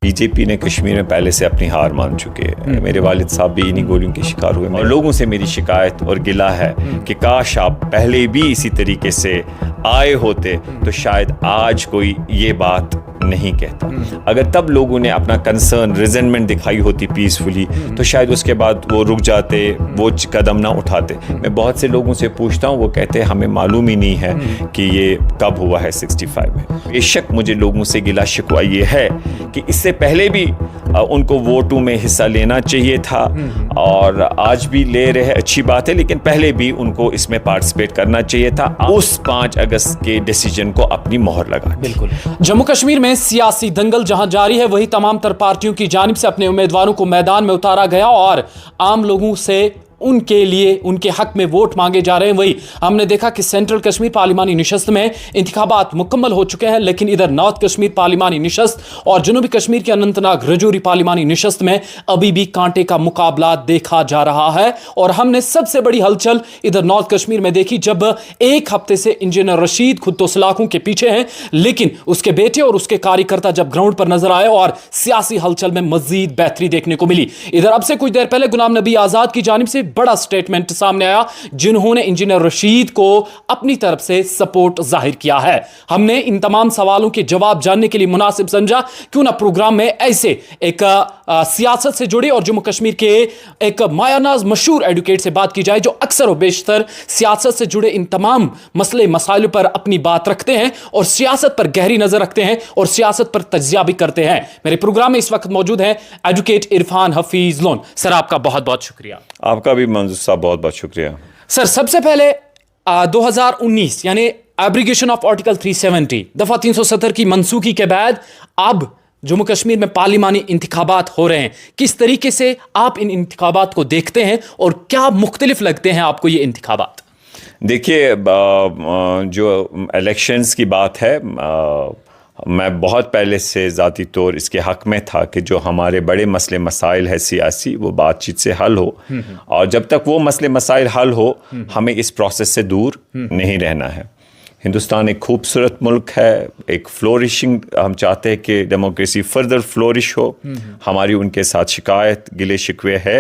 BJP ने कश्मीर में पहले से अपनी हार मान चुके हैं। मेरे वालिद साहब भी इन्हीं गोलियों के शिकार हुए और लोगों से मेरी शिकायत और गिला है कि काश आप पहले भी इसी तरीके से आए होते तो शायद आज कोई ये बात नहीं कहता। अगर तब लोगों ने अपना कंसर्न रिजेंटमेंट दिखाई होती पीसफुली तो शायद उसके बाद वो रुक जाते, वो कदम ना उठाते। मैं बहुत से लोगों से पूछता हूँ, वो कहते हैं हमें मालूम ही नहीं है कि ये कब हुआ है 65 में। बेशक मुझे लोगों से गिला शिकवा ये है कि इससे पहले भी उनको वोटों में हिस्सा लेना चाहिए था और आज भी ले रहे हैं, अच्छी बात है, लेकिन पहले भी उनको इसमें पार्टिसिपेट करना चाहिए था। उस 5 अगस्त के डिसीजन को अपनी मोहर लगा। बिल्कुल। जम्मू कश्मीर में सियासी दंगल जहां जारी है, वही तमाम तर पार्टियों की जानिब से अपने उम्मीदवारों को मैदान में उतारा गया और आम लोगों से उनके लिए उनके हक में वोट मांगे जा रहे हैं। वही हमने देखा कि सेंट्रल कश्मीर पार्लिमानी निशस्त में इंतखाबात मुकम्मल हो चुके हैं, लेकिन इधर नॉर्थ कश्मीर पार्लिमानी निशस्त और जनूबी कश्मीर के अनंतनाग रजौरी पार्लिमानी निशस्त में अभी भी कांटे का मुकाबला देखा जा रहा है। और हमने सबसे बड़ी हलचल इधर नॉर्थ कश्मीर में देखी जब एक हफ्ते से इंजीनियर रशीद खुद तो सलाखों के पीछे हैं, लेकिन उसके बेटे और उसके कार्यकर्ता जब ग्राउंड पर नजर आए और सियासी हलचल में मजीद बेहतरी देखने को मिली। इधर अब से कुछ देर पहले गुलाम नबी आजाद की जानिब से बड़ा स्टेटमेंट सामने आया, जिन्होंने इंजीनियर रशीद को अपनी तरफ से सपोर्ट जाहिर किया है। हमने इन तमाम सवालों के जवाब जानने के लिए मुनासिब समझा क्यों ना प्रोग्राम में ऐसे एक सियासत से जुड़े और जम्मू कश्मीर के एक मायानाज मशहूर एडवोकेट से बात की जाए जो अक्सर और बेशतर सियासत से जुड़े इन तमाम मसले मसाइलों पर अपनी बात रखते हैं और सियासत पर गहरी नजर रखते हैं और सियासत पर तज्जिया भी करते हैं। मेरे प्रोग्राम में इस वक्त मौजूद हैं advocate Irfan Hafeez loan. Sir, आपका बहुत बहुत शुक्रिया। आपका भी मंजूर साहब बहुत बहुत शुक्रिया। सर, सबसे पहले 2019 यानी एब्रिगेशन ऑफ आर्टिकल 370 दफा 370 की मनसूखी के बाद अब जम्मू कश्मीर में पार्लिमानी इंतखाबात हो रहे हैं। किस तरीके से आप इन इंतखाबात को देखते हैं और क्या मुख्तलिफ लगते हैं आपको ये इंतखाबात? देखिए, जो इलेक्शंस की बात है, मैं बहुत पहले से ज़ाती तौर इसके हक़ में था कि जो हमारे बड़े मसले मसाइल है सियासी, वो बातचीत से हल हो और जब तक वो मसले मसाइल हल हो हमें इस प्रोसेस से दूर नहीं रहना है। हिंदुस्तान एक खूबसूरत मुल्क है, एक फ्लोरिशिंग, हम चाहते हैं कि डेमोक्रेसी फर्दर फ्लोरिश हो। हमारी उनके साथ शिकायत गिले शिकवे है,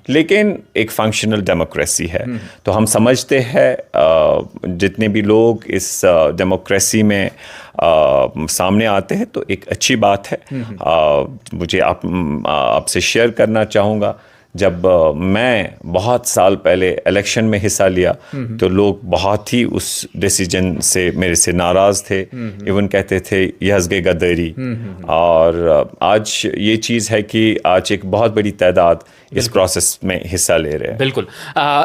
लेकिन एक फंक्शनल डेमोक्रेसी है। तो हम समझते हैं जितने भी लोग इस डेमोक्रेसी में सामने आते हैं तो एक अच्छी बात है। मुझे आपसे शेयर करना चाहूँगा, जब मैं बहुत साल पहले इलेक्शन में हिस्सा लिया तो लोग बहुत ही उस डिसीजन से मेरे से नाराज़ थे, इवन कहते थे यह हज़्गे गद्दारी। और आज ये चीज़ है कि आज एक बहुत बड़ी तादाद इस प्रोसेस में हिस्सा ले रहे हैं। बिल्कुल।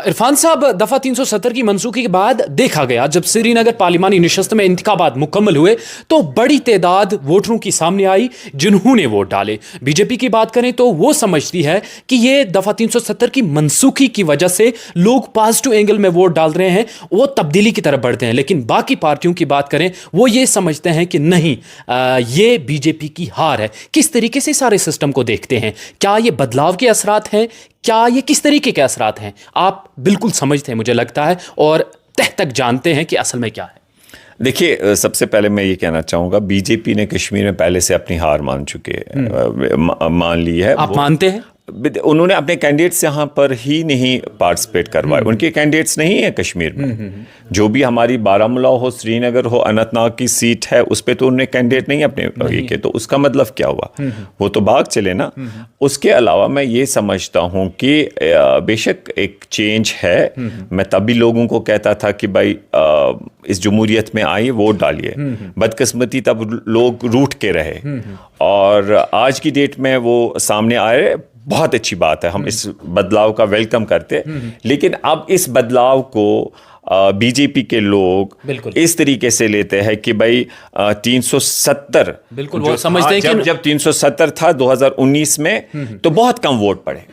इरफान साहब, दफ़ा 370 की मनसूखी के बाद देखा गया जब श्रीनगर पार्लिमानी निशस्त में इंतखाबात मुकम्मल हुए तो बड़ी तादाद वोटरों की सामने आई जिन्होंने वोट डाले। बीजेपी की बात करें तो वो समझती है कि ये दफ़ा 370 की मनसूखी की वजह से लोग पॉजिटिव एंगल में वोट डाल रहे हैं, वो तब्दीली की तरफ बढ़ते हैं। लेकिन बाकी पार्टियों की बात करें, वो ये समझते हैं कि नहीं, ये बीजेपी की हार है। किस तरीके से सारे सिस्टम को देखते हैं? क्या ये बदलाव के असरात हैं? क्या ये किस तरीके के असरात हैं? आप बिल्कुल समझते हैं मुझे लगता है और तह तक जानते हैं कि असल में क्या है। देखिए, सबसे पहले मैं ये कहना चाहूँगा, बीजेपी ने कश्मीर में पहले से अपनी हार मान चुके हैं, मान ली है। आप मानते हैं? उन्होंने अपने कैंडिडेट्स यहाँ पर ही नहीं पार्टिसिपेट करवाए, उनके कैंडिडेट्स नहीं है कश्मीर में। जो भी हमारी बारामूला हो, श्रीनगर हो, अनंतनाग की सीट है, उस पे तो उन्होंने कैंडिडेट नहीं अपने के, तो उसका मतलब क्या हुआ? वो तो भाग चले ना। उसके अलावा मैं ये समझता हूँ कि बेशक एक चेंज है। मैं तभी लोगों को कहता था कि भाई इस जमहूरियत में आइए, वोट डालिए। बदकिस्मती तब लोग रूठ के रहे और आज की डेट में वो सामने आए, बहुत अच्छी बात है, हम इस बदलाव का वेलकम करते। लेकिन अब इस बदलाव को बीजेपी के लोग इस तरीके से लेते हैं कि भाई 370, बिल्कुल वो समझते हैं कि जब 370 था 2019 में तो बहुत कम वोट पड़े,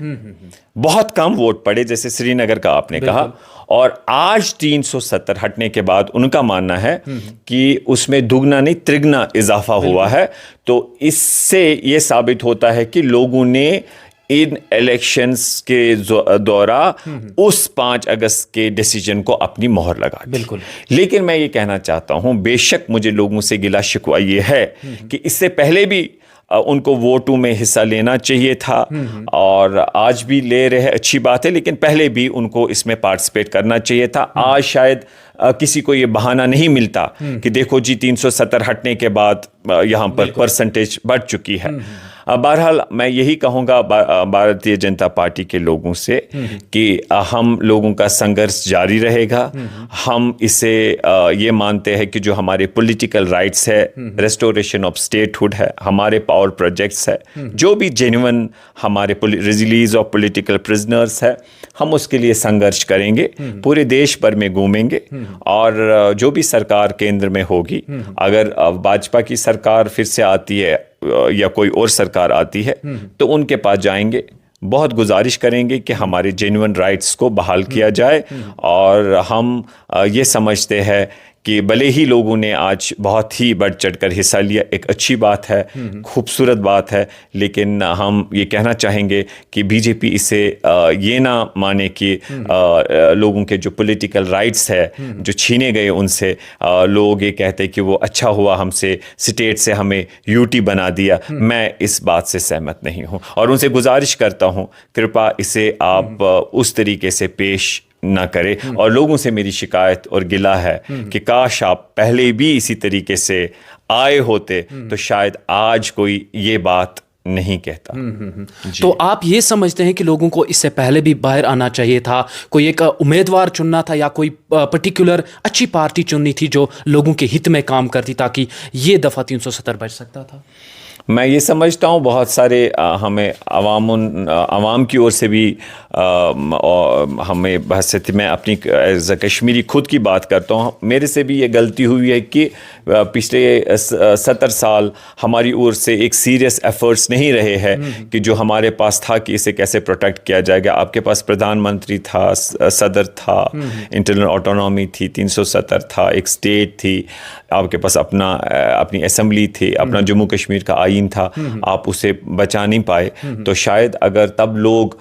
बहुत कम वोट पड़े, जैसे श्रीनगर का आपने कहा। और आज 370 हटने के बाद उनका मानना है कि उसमें दुगना नहीं त्रिगुना इजाफा हुआ है। तो इससे ये साबित होता है कि लोगों ने इन इलेक्शंस के दौरान उस 5 अगस्त के डिसीजन को अपनी मोहर लगा दी। बिल्कुल। लेकिन मैं ये कहना चाहता हूं, बेशक मुझे लोगों से गिला शिकवा ये है कि इससे पहले भी उनको वोटों में हिस्सा लेना चाहिए था और आज भी ले रहे हैं, अच्छी बात है, लेकिन पहले भी उनको इसमें पार्टिसिपेट करना चाहिए था। आज शायद किसी को ये बहाना नहीं मिलता कि देखो जी 370 हटने के बाद यहाँ पर परसेंटेज बढ़ चुकी है। बहरहाल मैं यही कहूँगा भारतीय जनता पार्टी के लोगों से कि हम लोगों का संघर्ष जारी रहेगा। हम इसे ये मानते हैं कि जो हमारे पॉलिटिकल राइट्स है, रेस्टोरेशन ऑफ स्टेटहुड है, हमारे पावर प्रोजेक्ट्स है, जो भी जेन्युइन हमारे रिलीज ऑफ पॉलिटिकल प्रिजनर्स है, हम उसके लिए संघर्ष करेंगे, पूरे देश भर में घूमेंगे और जो भी सरकार केंद्र में होगी, अगर भाजपा की सरकार फिर से आती है या कोई और सरकार आती है तो उनके पास जाएंगे, बहुत गुजारिश करेंगे कि हमारे जेन्युइन राइट्स को बहाल किया जाए। और हम ये समझते हैं कि भले ही लोगों ने आज बहुत ही बढ़ चढ़कर हिस्सा लिया, एक अच्छी बात है, खूबसूरत बात है, लेकिन हम ये कहना चाहेंगे कि बीजेपी इसे ये ना माने कि लोगों के जो पॉलिटिकल राइट्स है जो छीने गए उनसे, लोग ये कहते हैं कि वो अच्छा हुआ हमसे स्टेट से हमें यूटी बना दिया। मैं इस बात से सहमत नहीं हूँ और उनसे गुजारिश करता हूँ कृपया इसे आप उस तरीके से पेश ना करे। और लोगों से मेरी शिकायत और गिला है कि काश आप पहले भी इसी तरीके से आए होते तो शायद आज कोई ये बात नहीं कहता। तो आप ये समझते हैं कि लोगों को इससे पहले भी बाहर आना चाहिए था, कोई एक उम्मीदवार चुनना था या कोई पर्टिकुलर अच्छी पार्टी चुननी थी जो लोगों के हित में काम करती ताकि ये दफा 370 बच सकता था? मैं ये समझता हूँ बहुत सारे हमें अवाम की ओर से भी हमें बहसत, मैं अपनी एज कश्मीरी खुद की बात करता हूँ, मेरे से भी ये गलती हुई है कि पिछले 70 साल हमारी ओर से एक सीरियस एफर्ट्स नहीं रहे हैं कि जो हमारे पास था कि इसे कैसे प्रोटेक्ट किया जाएगा। आपके पास प्रधानमंत्री था, सदर था, इंटरनल ऑटोनॉमी थी, 370 था, एक स्टेट थी, आपके पास अपनी असेंबली थी, अपना जम्मू कश्मीर का आइन था, आप उसे बचा नहीं पाए। तो शायद अगर तब लोग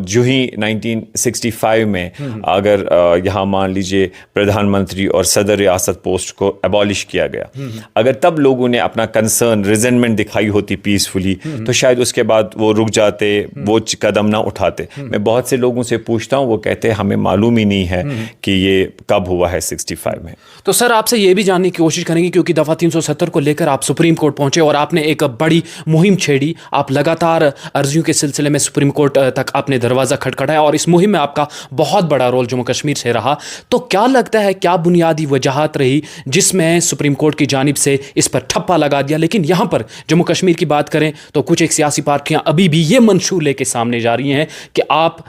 जो ही 1965 में अगर यहाँ मान लीजिए प्रधानमंत्री और सदर रियासत पोस्ट को एबॉलिश किया गया, अगर तब लोगों ने अपना कंसर्न, रिजेंटमेंट दिखाई होती पीसफुली, तो शायद उसके बाद वो रुक जाते, वो कदम ना उठाते। मैं बहुत से लोगों से पूछता हूँ, वो कहते हैं हमें मालूम ही नहीं है कि ये कब हुआ है 65 में। तो सर आपसे ये भी जानने की कोशिश करेंगे क्योंकि दफा 370 को लेकर आप सुप्रीम कोर्ट पहुंचे और आपने एक बड़ी मुहिम छेड़ी, आप लगातार अर्जियों के सिलसिले में सुप्रीम कोर्ट तक आपने दरवाजा खटखटाया और इस मुहिम में आपका बहुत बड़ा रोल जम्मू कश्मीर से रहा। तो क्या लगता है, क्या बुनियादी वजहात रही जिसमें सुप्रीम कोर्ट की जानिब से इस पर ठप्पा लगा दिया? लेकिन यहां पर जम्मू कश्मीर की बात करें तो कुछ एक सियासी पार्टियां अभी भी ये मंशूर लेके सामने जा रही हैं कि आप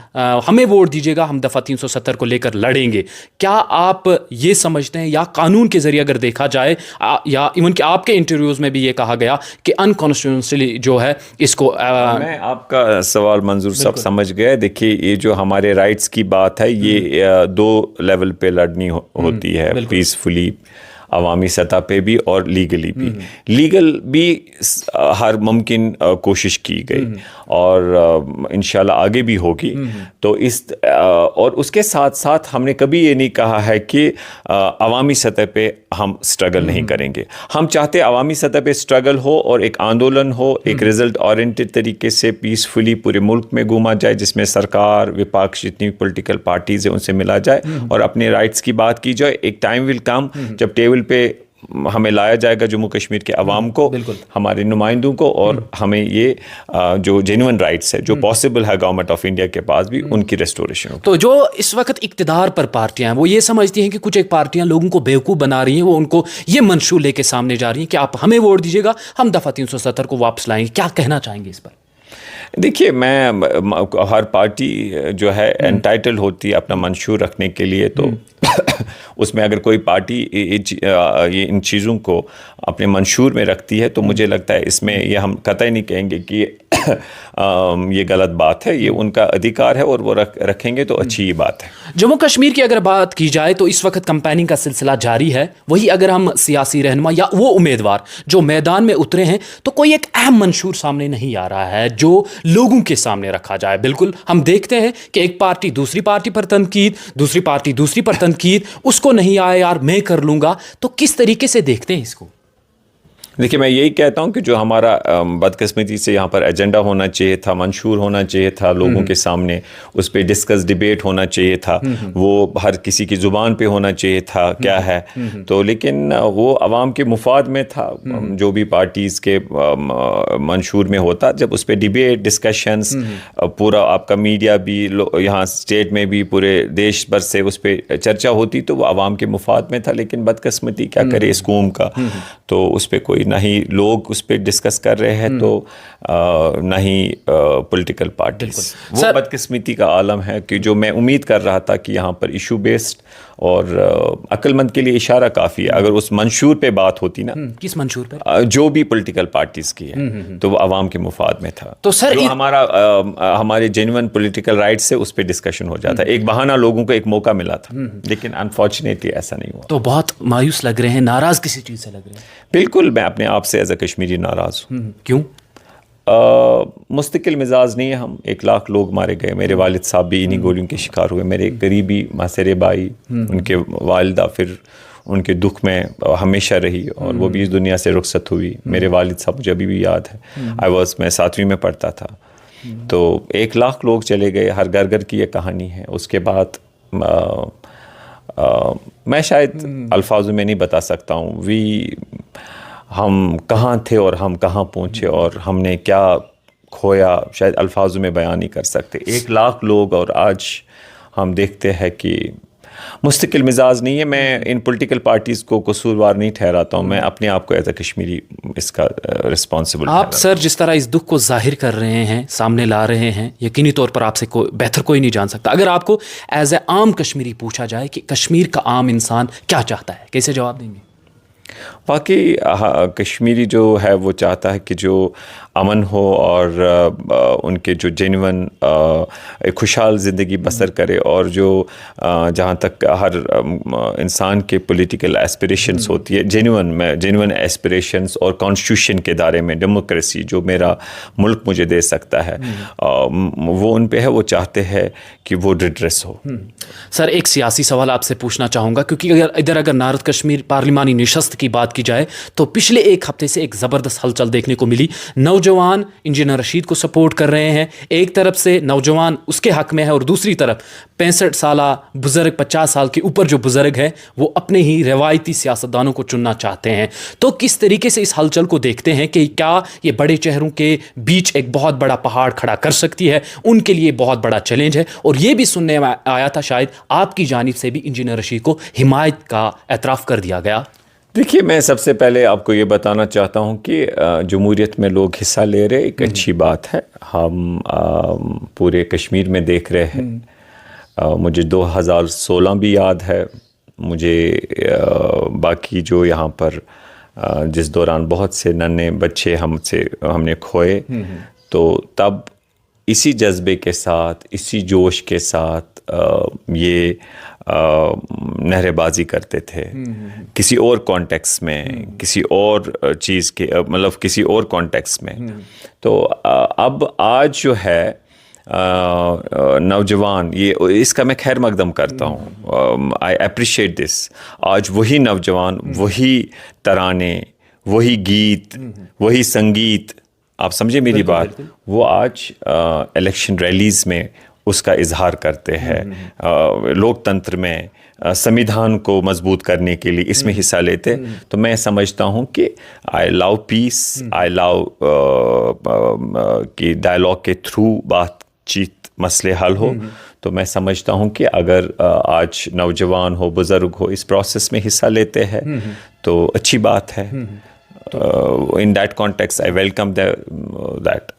हमें वोट दीजिएगा, हम दफा 370 को लेकर लड़ेंगे। क्या आप ये समझते हैं, या कानून के जरिए अगर देखा जाए, या इवन कि आपके इंटरव्यूज में भी ये कहा गया कि अनकॉन्स्टिट्यूशनली जो है इसको मैं आपका सवाल मंजूर सब समझ गया। देखिए, ये जो हमारे राइट्स की बात है, ये 2 लेवल पे लड़नी होती है, पीसफुली अवामी सतह पे भी और लीगली भी। लीगल भी हर मुमकिन कोशिश की गई और इंशाल्लाह आगे भी होगी। तो और उसके साथ साथ हमने कभी ये नहीं कहा है कि अवामी सतह पे हम स्ट्रगल नहीं करेंगे। हम चाहते अवामी सतह पे स्ट्रगल हो और एक आंदोलन हो, एक रिजल्ट ओरिएंटेड तरीके से पीसफुली पूरे मुल्क में घूमा जाए, जिसमें सरकार, विपक्ष, जितनी पॉलिटिकल पार्टीज है उनसे मिला जाए और अपने राइट्स की बात की जाए। एक टाइम विल कम जब टेबल पे हमें लाया जाएगा जम्मू कश्मीर के अवाम को, हमारे नुमाइंदों को, और हमें ये जो जेन्युइन राइट्स है जो पॉसिबल है गवर्नमेंट ऑफ इंडिया के पास भी, उनकी रेस्टोरेशन हो। तो जो इस वक्त इक्तिदार पर पार्टियां हैं वो ये समझती हैं कि कुछ एक पार्टियां लोगों को बेवकूफ़ बना रही हैं, वो उनको ये मंशूर लेके सामने जा रही हैं कि आप हमें वोट दीजिएगा, हम दफा 370 को वापस लाएंगे। क्या कहना चाहेंगे इस पर? देखिए, हर पार्टी जो है एंटाइटल होती है अपना मंशूर रखने के लिए, तो उसमें अगर कोई पार्टी ये इन चीज़ों को अपने मंशूर में रखती है तो मुझे लगता है इसमें ये हम कतई नहीं कहेंगे कि ये गलत बात है, ये उनका अधिकार है और वो रखेंगे तो अच्छी ही बात है। जम्मू कश्मीर की अगर बात की जाए तो इस वक्त कैंपेनिंग का सिलसिला जारी है। वही अगर हम सियासी रहनुमा या वो उम्मीदवार जो मैदान में उतरे हैं, तो कोई एक अहम मंशूर सामने नहीं आ रहा है जो लोगों के सामने रखा जाए। बिल्कुल हम देखते हैं कि एक पार्टी दूसरी पार्टी पर तनकीद, दूसरी पार्टी दूसरी पर तनकीद, उसको नहीं आया यार मैं कर लूंगा। तो किस तरीके से देखते हैं इसको? देखिए, मैं यही कहता हूं कि जो हमारा बदकिस्मती से यहाँ पर एजेंडा होना चाहिए था, मंशूर होना चाहिए था लोगों के सामने, उस पर डिस्कस डिबेट होना चाहिए था, वो हर किसी की ज़ुबान पे होना चाहिए था क्या है, तो लेकिन वो अवाम के मुफाद में था। जो भी पार्टीज़ के मंशूर में होता, जब उस पर डिबेट डिस्कशंस, पूरा आपका मीडिया भी यहाँ स्टेट में भी पूरे देश भर से उस पर चर्चा होती, तो वो अवाम के मुफाद में था। लेकिन बदकिस्मती क्या करे इस कौम का, तो उस पर कोई ना ही लोग उस पर डिस्कस कर रहे हैं, तो ना ही पॉलिटिकल पार्टीज। वो बदकिस्मती का आलम है कि जो मैं उम्मीद कर रहा था कि यहाँ पर इशू बेस्ड और अक्लमंद के लिए इशारा काफ़ी है। अगर उस मंशूर पे बात होती ना, किस मंशूर पे, जो भी पॉलिटिकल पार्टीज की है, तो वो अवाम के मुफाद में था। तो सर जो हमारे जेन्युइन पॉलिटिकल राइट्स से उस पर डिस्कशन हो जाता। एक बहाना, लोगों को एक मौका मिला था, लेकिन अनफॉर्चुनेटली ऐसा नहीं हुआ। तो बहुत मायूस लग रहे हैं, नाराज किसी चीज़ से लग रहे हैं? बिल्कुल, मैं अपने आप से एज अ कश्मीरी नाराज़ हूँ। क्यों? मुस्तकिल मिजाज नहीं है हम। 1 लाख लोग मारे गए, मेरे वालिद साहब भी इन्हीं गोलियों के शिकार हुए, मेरे करीबी मासरे भाई, उनके वालिदा फिर उनके दुख में हमेशा रही, और वो भी इस दुनिया से रुखसत हुई। मेरे वालिद साहब मुझे अभी भी याद है, मैं 7वीं में पढ़ता था। तो 1 लाख लोग चले गए, हर घर घर की ये कहानी है। उसके बाद मैं शायद अल्फाजों में नहीं बता सकता हूँ हम कहाँ थे और हम कहाँ पहुँचे और हमने क्या खोया, शायद अल्फाजों में बयान नहीं कर सकते। 1 लाख लोग, और आज हम देखते हैं कि मुस्तकिल मिजाज नहीं है। मैं इन पॉलिटिकल पार्टीज़ को कसूरवार नहीं ठहराता हूँ, मैं अपने आप को एज अ कश्मीरी इसका रिस्पॉन्सिबल। आप सर जिस तरह इस दुख को जाहिर कर रहे हैं, सामने ला रहे हैं, यकीनी तौर पर आपसे बेहतर कोई नहीं जान सकता। अगर आपको एज ए आम कश्मीरी पूछा जाए कि कश्मीर का आम इंसान क्या चाहता है, कैसे जवाब देंगे? वाकई कश्मीरी जो है वो चाहता है कि जो अमन हो और उनके जो जेन्युइन एक खुशहाल ज़िंदगी बसर करे, और जो जहाँ तक हर इंसान के पॉलिटिकल एस्पिरेशंस होती है, जेन्युइन एस्पिरेशंस, और कॉन्स्टिट्यूशन के दायरे में डेमोक्रेसी जो मेरा मुल्क मुझे दे सकता है, वो उन पे है। वो चाहते हैं कि वो रिड्रेस हो। सर एक सियासी सवाल आपसे पूछना चाहूँगा, क्योंकि अगर नॉर्थ कश्मीर पार्लिमानी निशस्त की बात की जाए तो पिछले 1 हफ्ते से एक ज़बरदस्त हलचल देखने को मिली। नौजवान इंजीनियर रशीद को सपोर्ट कर रहे हैं, एक तरफ से नौजवान उसके हक में है, और दूसरी तरफ 65 साल बुजुर्ग, 50 साल के ऊपर जो बुजुर्ग है, वो अपने ही रवायती सियासतदानों को चुनना चाहते हैं। तो किस तरीके से इस हलचल को देखते हैं कि क्या ये बड़े चेहरों के बीच एक बहुत बड़ा पहाड़ खड़ा कर सकती है? उनके लिए बहुत बड़ा चैलेंज है। और ये भी सुनने में आया था शायद आपकी जानिब से भी इंजीनियर रशीद को हिमायत का एतराफ़ कर दिया गया। देखिए, मैं सबसे पहले आपको ये बताना चाहता हूँ कि जमहूरियत में लोग हिस्सा ले रहे एक अच्छी बात है। हम पूरे कश्मीर में देख रहे हैं। मुझे 2016 भी याद है, मुझे बाकी जो यहाँ पर जिस दौरान बहुत से नन्हे बच्चे हमने खोए, तो तब इसी जज्बे के साथ, इसी जोश के साथ ये नहरेबाजी करते थे। किसी और कॉन्टेक्स्ट में, किसी और चीज़ के, मतलब किसी और कॉन्टेक्स्ट में। तो अब आज जो है नौजवान, ये इसका मैं खैर मकदम करता हूँ, आई अप्रिशिएट दिस। आज वही नौजवान, वही तराने, वही गीत, वही संगीत, आप समझे मेरी बात, वो आज इलेक्शन रैलीज़ में उसका इजहार करते हैं। लोकतंत्र में संविधान को मजबूत करने के लिए इसमें हिस्सा लेते। तो मैं समझता हूँ कि I love piece, I love कि डायलॉग के थ्रू बातचीत मसले हल हो। तो मैं समझता हूँ कि अगर आज नौजवान हो, बुज़ुर्ग हो, इस प्रोसेस में हिस्सा लेते हैं तो अच्छी बात है। In that context I welcome that.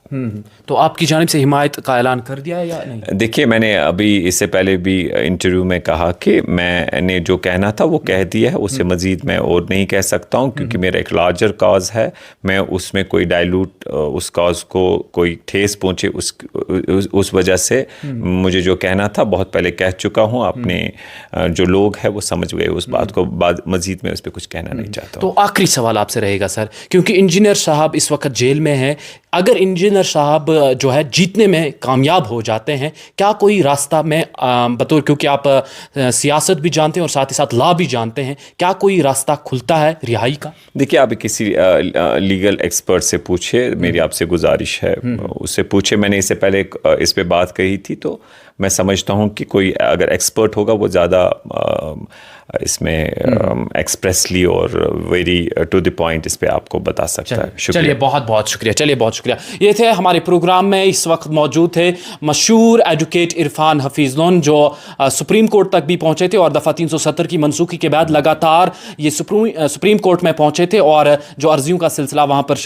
तो आपकी जानिब से हिमायत का ऐलान कर दिया है या नहीं? देखिए, मैंने अभी इससे पहले भी इंटरव्यू में कहा कि मैंने जो कहना था वो कह दिया है, उससे मज़ीद मैं और नहीं कह सकता हूँ, क्योंकि मेरा एक लार्जर कॉज है। मैं उसमें कोई डाइल्यूट, उस कॉज को कोई ठेस पहुँचे उस वजह से मुझे जो कहना था बहुत पहले कह चुका हूँ। अपने जो लोग हैं वो समझ गए उस बात को, मज़ीद मैं उस पर कुछ कहना नहीं चाहता। तो आखिरी सवाल आपसे रहेगा सर, क्योंकि इंजीनियर साहब इस वक्त जेल में हैं, अगर इंजीनियर साहब जो है जीतने में कामयाब हो जाते हैं, क्या कोई रास्ता में बतौर, क्योंकि आप सियासत भी जानते हैं और साथ ही साथ लॉ भी जानते हैं, क्या कोई रास्ता खुलता है रिहाई का? देखिए, आप किसी लीगल एक्सपर्ट से पूछिए, मेरी आपसे गुजारिश है, उससे पूछे। मैंने इससे पहले इस पे बात कही थी, तो मैं समझता हूँ कि कोई अगर एक्सपर्ट होगा वो ज़्यादा इसमें एक्सप्रेसली और वेरी टू द पॉइंट इस पे आपको बता सकता है। चलिए बहुत बहुत शुक्रिया, चलिए बहुत शुक्रिया। ये थे हमारे प्रोग्राम में इस वक्त मौजूद थे मशहूर एडवोकेट इरफान हफीज लोन, जो सुप्रीम कोर्ट तक भी पहुंचे थे और दफ़ा 370 की मनसूखी के बाद लगातार ये सुप्रीम कोर्ट में पहुंचे थे और जो अर्जियों का सिलसिला वहां पर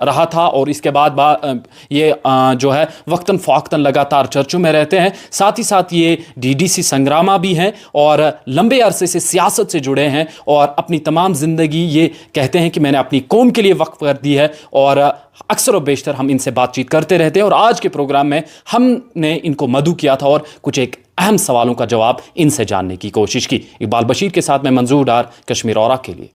रहा था, और इसके बाद ये जो है वक्तन फ़ौक्तन लगातार चर्चों में रहते हैं। साथ ही साथ ये डीडीसी संग्रामा भी हैं और लंबे अरसे से सियासत से जुड़े हैं और अपनी तमाम ज़िंदगी ये कहते हैं कि मैंने अपनी कौम के लिए वक्फ कर दी है, और अक्सर और बेशतर हम इनसे बातचीत करते रहते हैं। और आज के प्रोग्राम में हमने इनको मदऊ किया था और कुछ एक अहम सवालों का जवाब इनसे जानने की कोशिश की। इकबाल बशीर के साथ मैं मंजूर डार, कश्मीर औरा के लिए।